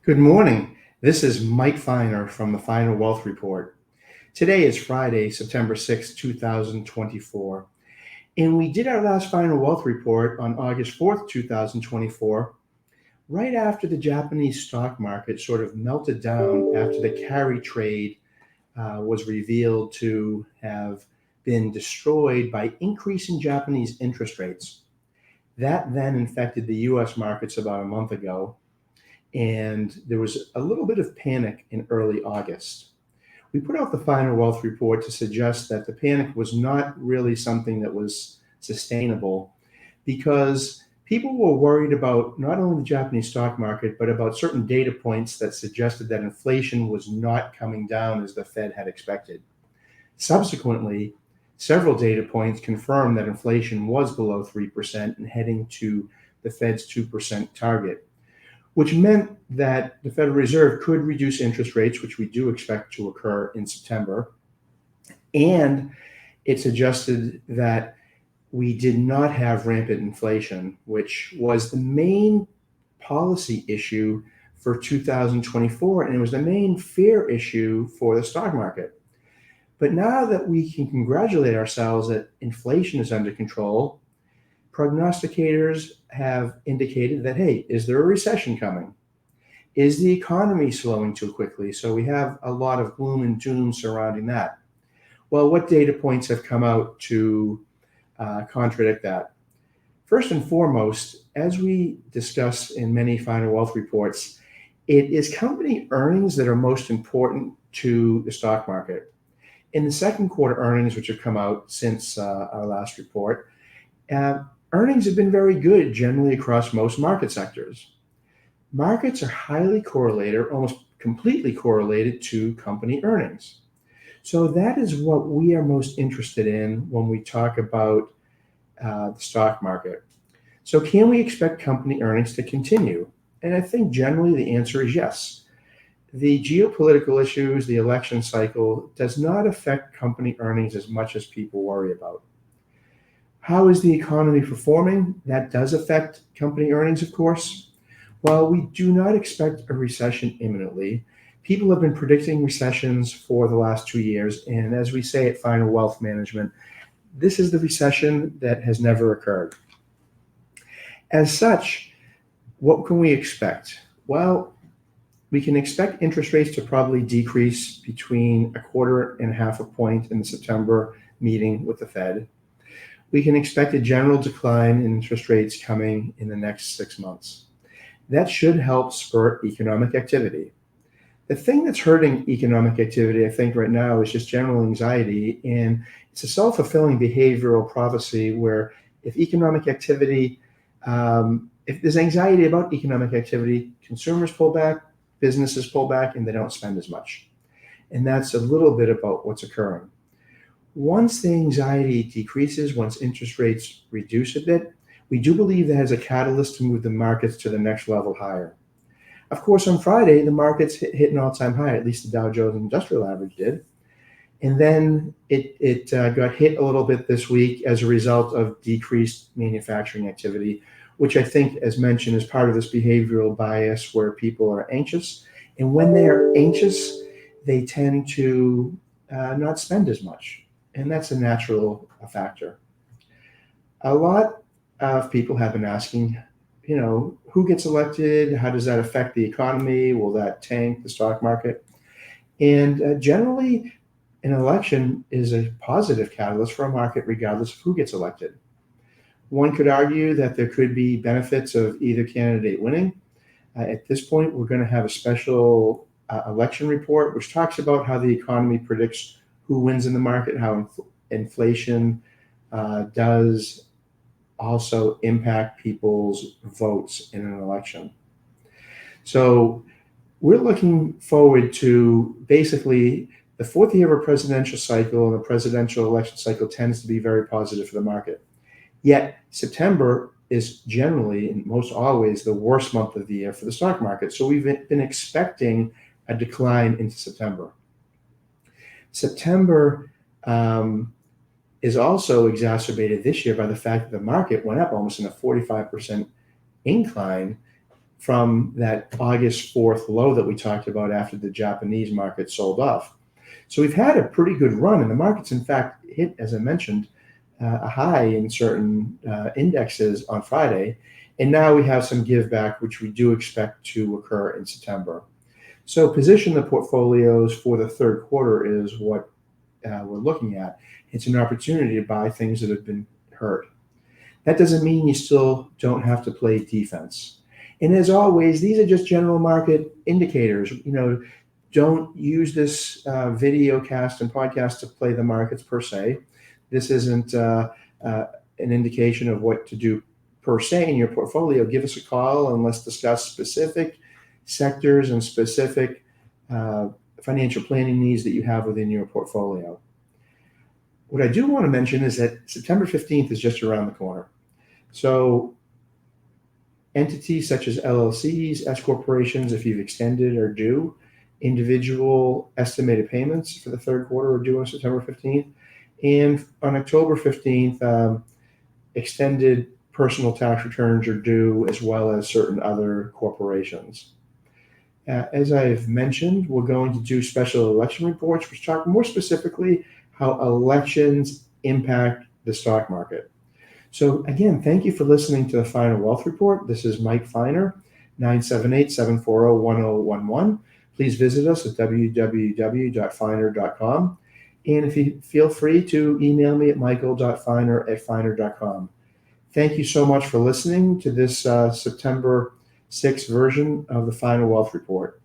Good morning. This is Mike Feiner from the Final Wealth Report. Today is Friday, September 6, 2024, and we did our last Final Wealth Report on August 4th, 2024, right after the Japanese stock market sort of melted down after the carry trade was revealed to have been destroyed by increasing Japanese interest rates. That then infected the US markets about a month ago, and there was a little bit of panic in early August. We put out the Final Wealth Report to suggest that the panic was not really something that was sustainable because people were worried about not only the Japanese stock market, but about certain data points that suggested that inflation was not coming down as the Fed had expected. Subsequently, several data points confirmed that inflation was below 3% and heading to the Fed's 2% target, which meant that the Federal Reserve could reduce interest rates, which we do expect to occur in September. And it suggested that we did not have rampant inflation, which was the main policy issue for 2024, and it was the main fear issue for the stock market. But now that we can congratulate ourselves that inflation is under control, prognosticators have indicated that, hey, is there a recession coming? Is the economy slowing too quickly? So we have a lot of gloom and doom surrounding that. Well, what data points have come out to contradict that? First and foremost, as we discuss in many Final Wealth reports, it is company earnings that are most important to the stock market. In the second quarter earnings, which have come out since our last report, earnings have been very good generally across most market sectors. Markets are highly correlated, almost completely correlated to company earnings. So that is what we are most interested in when we talk about the stock market. So can we expect company earnings to continue? And I think generally the answer is yes. The geopolitical issues, the election cycle, does not affect company earnings as much as people worry about. How is the economy performing? That does affect company earnings, of course. While we do not expect a recession imminently, people have been predicting recessions for the last 2 years. And as we say at Final Wealth Management, this is the recession that has never occurred. As such, what can we expect? Well, we can expect interest rates to probably decrease between 1.25 points in the September meeting with the Fed. We can expect a general decline in interest rates coming in the next 6 months. That should help spur economic activity. The thing that's hurting economic activity, I think, right now is just general anxiety, and it's a self-fulfilling behavioral prophecy where if economic activity, if there's anxiety about economic activity, consumers pull back, businesses pull back, and they don't spend as much. And that's a little bit about what's occurring. Once the anxiety decreases, once interest rates reduce a bit, we do believe that has a catalyst to move the markets to the next level higher. Of course, on Friday, the markets hit an all-time high, at least the Dow Jones Industrial Average did. And then it got hit a little bit this week as a result of decreased manufacturing activity, which I think, as mentioned, is part of this behavioral bias where people are anxious. And when they're anxious, they tend to not spend as much. And that's a natural factor. A lot of people have been asking, who gets elected? How does that affect the economy? Will that tank the stock market? And generally, an election is a positive catalyst for a market regardless of who gets elected. One could argue that there could be benefits of either candidate winning. At this point, we're going to have a special election report which talks about how the economy predicts who wins in the market, how inflation does also impact people's votes in an election. So we're looking forward to basically the fourth year of a presidential cycle, and the presidential election cycle tends to be very positive for the market. Yet September is generally, and most always, the worst month of the year for the stock market. So we've been expecting a decline into September. September is also exacerbated this year by the fact that the market went up almost in a 45% incline from that August 4th low that we talked about after the Japanese market sold off. So we've had a pretty good run, and the markets, in fact, hit, as I mentioned, a high in certain indexes on Friday. And now we have some give back, which we do expect to occur in September. So position the portfolios for the third quarter is what we're looking at. It's an opportunity to buy things that have been hurt. That doesn't mean you still don't have to play defense. And as always, these are just general market indicators. Don't use this video cast and podcast to play the markets per se. This isn't an indication of what to do per se in your portfolio. Give us a call and let's discuss specific sectors and specific financial planning needs that you have within your portfolio. What I do want to mention is that September 15th is just around the corner. So entities such as LLCs, S corporations, if you've extended, are due. Individual estimated payments for the third quarter are due on September 15th. And on October 15th, extended personal tax returns are due, as well as certain other corporations. As I've mentioned, we're going to do special election reports, which talk more specifically how elections impact the stock market. So again, thank you for listening to the Finer Wealth Report. This is Mike Finer, 978-740-1011. Please visit us at www.finer.com. And if you feel free to email me at michael.finer@finer.com. Thank you so much for listening to this September 6th version of the Finer Wealth Report.